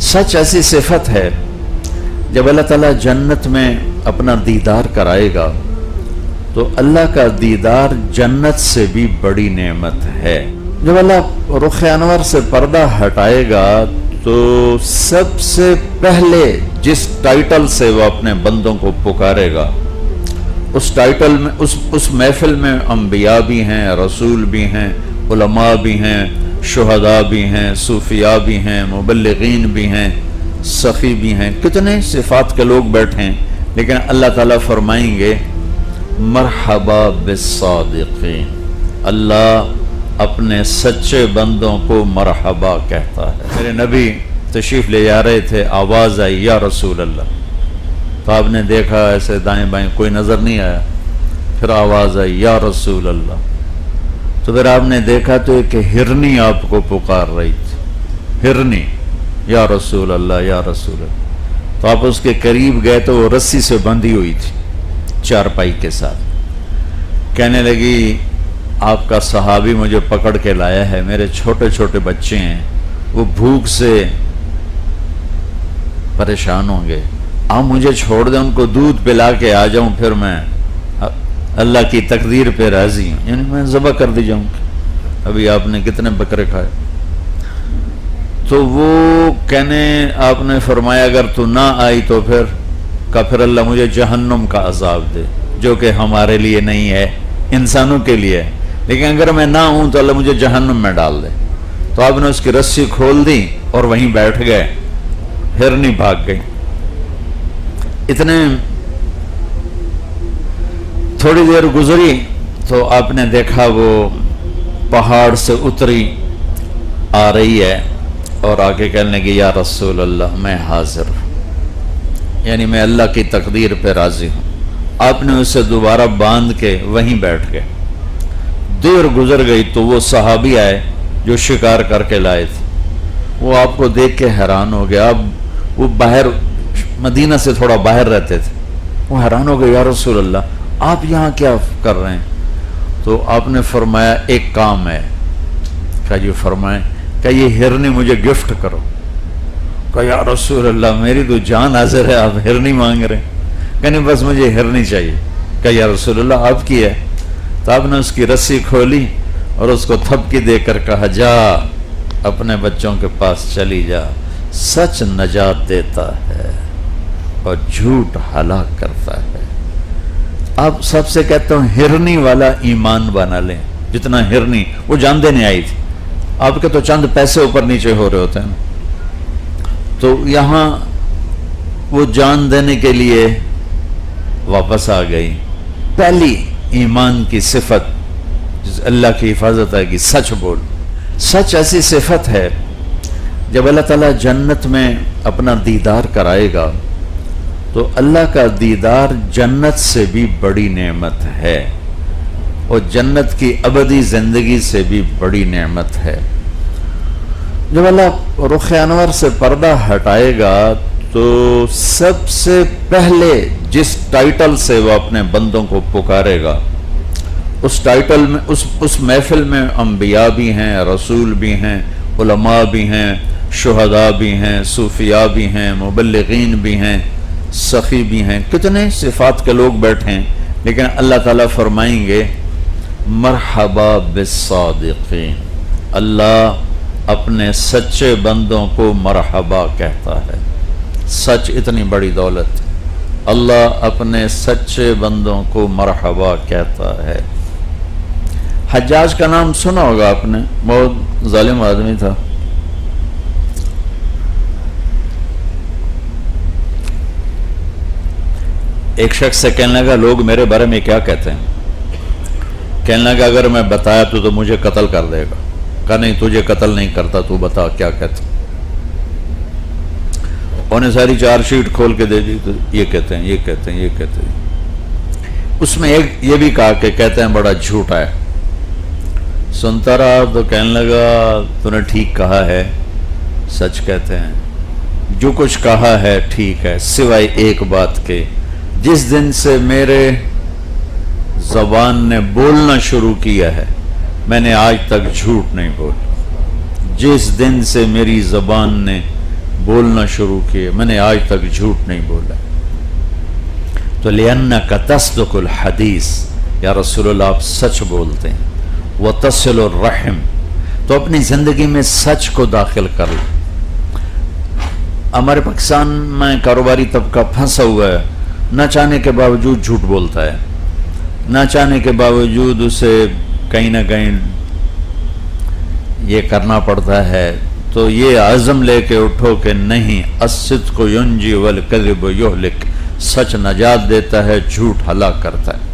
सच ऐसी सिफत है, जब अल्लाह ताला जन्नत में अपना दीदार कराएगा तो अल्लाह का दीदार जन्नत से भी बड़ी नेमत है। जब अल्लाह रुख अनवर से पर्दा हटाएगा तो सबसे पहले जिस टाइटल से वो अपने बंदों को पुकारेगा, उस टाइटल में उस महफिल में अंबिया भी हैं, रसूल भी हैं, उलमा भी हैं, शुहदा भी हैं, सूफिया भी हैं, मुबल्लिगीन भी हैं, सखी भी हैं, कितने सिफात के लोग बैठे हैं। लेकिन अल्लाह ताला फरमाएंगे मरहबा बिस्सादिकीन, अल्लाह अपने सच्चे बंदों को मरहबा कहता है। मेरे नबी तशरीफ ले जा रहे थे, आवाज़ आई या रसूल अल्लाह, तो आपने देखा ऐसे दाएं बाएं कोई नज़र नहीं आया, फिर आवाज़ आई या रसूल अल्लाह, तो फिर आपने देखा तो एक हिरनी आपको पुकार रही थी, हिरनी या रसूल अल्लाह या रसूल अल्लाह। तो आप उसके करीब गए तो वो रस्सी से बंधी हुई थी चारपाई के साथ। कहने लगी आपका सहाबी मुझे पकड़ के लाया है, मेरे छोटे छोटे बच्चे हैं, वो भूख से परेशान होंगे, आप मुझे छोड़ दें, उनको दूध पिला के आ जाऊं, फिर मैं अल्लाह की तकदीर पे राजी हूं, यानी मैं ज़बह कर दी जाऊंगी। अभी आपने कितने बकरे खाए? तो वो कहने आपने फरमाया अगर तू ना आई तो फिर अल्लाह मुझे जहन्नुम का अजाब दे, जो कि हमारे लिए नहीं है, इंसानों के लिए है, लेकिन अगर मैं ना हूं तो अल्लाह मुझे जहन्नुम में डाल दे। तो आपने उसकी रस्सी खोल दी और वहीं बैठ गए, हिरनी भाग गई। इतने थोड़ी देर गुजरी तो आपने देखा वो पहाड़ से उतरी आ रही है और आके कहने लगी या रसूल अल्लाह मैं हाजिर हूं, यानी मैं अल्लाह की तकदीर पे राजी हूं। आपने उसे दोबारा बांध के वहीं बैठ गए। देर गुजर गई तो वो सहाबी आए जो शिकार करके लाए थे, वो आपको देख के हैरान हो गया। अब वो बाहर मदीना से थोड़ा बाहर रहते थे, वो हैरान हो गए या रसूल अल्लाह आप यहाँ क्या कर रहे हैं? तो आपने फरमाया एक काम है। क्या जी फरमाए? क्या ये हिरनी मुझे गिफ्ट करो। कहा या रसूल अल्लाह मेरी तो जान हाजिर है, आप हिरनी मांग रहे हैं? कहने बस मुझे हिरनी चाहिए। कहा या रसूल अल्लाह आपकी है? तो आपने उसकी रस्सी खोली और उसको थपकी देकर कहा जा अपने बच्चों के पास चली जा, सच नजात देता है और झूठ हलाक करता है। आप सबसे कहता हूं हिरनी वाला ईमान बना लें, जितना हिरनी वो जान देने आई थी, आपके तो चंद पैसे ऊपर नीचे हो रहे होते हैं, तो यहां वो जान देने के लिए वापस आ गई। पहली ईमान की सिफत अल्लाह की हिफाजत है कि सच बोल। सच ऐसी सिफत है, जब अल्लाह ताला जन्नत में अपना दीदार कराएगा तो अल्लाह का दीदार जन्नत से भी बड़ी नेमत है और जन्नत की अबदी जिंदगी से भी बड़ी नेमत है। जब अल्लाह रुख अनवर से पर्दा हटाएगा तो सबसे पहले जिस टाइटल से वो अपने बंदों को पुकारेगा, उस टाइटल में उस महफिल में अंबिया भी हैं, रसूल भी हैं, उलमा भी हैं, शुहदा भी हैं, सूफिया भी हैं, मुबल्लिगीन भी हैं, सखी भी हैं, कितने सिफात के लोग बैठे हैं। लेकिन अल्लाह ताला फरमाएंगे मरहबा बिस्सादिकीन, अल्लाह अपने सच्चे बंदों को मरहबा कहता है। सच इतनी बड़ी दौलत, अल्लाह अपने सच्चे बंदों को मरहबा कहता है। हज्जाज का नाम सुना होगा आपने, बहुत जालिम आदमी था। एक शख्स से कहने लगा लोग मेरे बारे में क्या कहते हैं? कहने लगा अगर मैं बताया तो मुझे कत्ल कर देगा। कहा नहीं तुझे कत्ल नहीं करता, तू बता क्या कहते। उन्हें सारी चार्जशीट खोल के दे दी, तो ये कहते हैं, ये कहते हैं, ये कहते हैं। उसमें एक ये भी कहा कि कहते हैं बड़ा झूठा है। सुनता रहा तो कहने लगा तूने ठीक कहा है, सच कहते हैं, जो कुछ कहा है ठीक है, सिवाय एक बात के, जिस दिन से मेरे ज़बान ने बोलना शुरू किया है मैंने आज तक झूठ नहीं बोला। जिस दिन से मेरी ज़बान ने بولنا شروع کیے، میں نے آج تک جھوٹ نہیں بولا۔ تو لِأَنَّكَ تَصْدُقُ الْحَدِيث، یا رسول اللہ آپ سچ بولتے ہیں، وَتَصِلُ الرَّحِمْ، تو اپنی زندگی میں سچ کو داخل کر لیں۔ ہمارے پاکستان میں کاروباری طبقہ پھنسا ہوا ہے، نہ چاہنے کے باوجود جھوٹ بولتا ہے، نہ چاہنے کے باوجود اسے کہیں نہ کہیں یہ کرنا پڑتا ہے۔ تو یہ عزم لے کے اٹھو کہ نہیں، الصدق ینجی والکذب یہلک، سچ نجات دیتا ہے، جھوٹ ہلاک کرتا ہے۔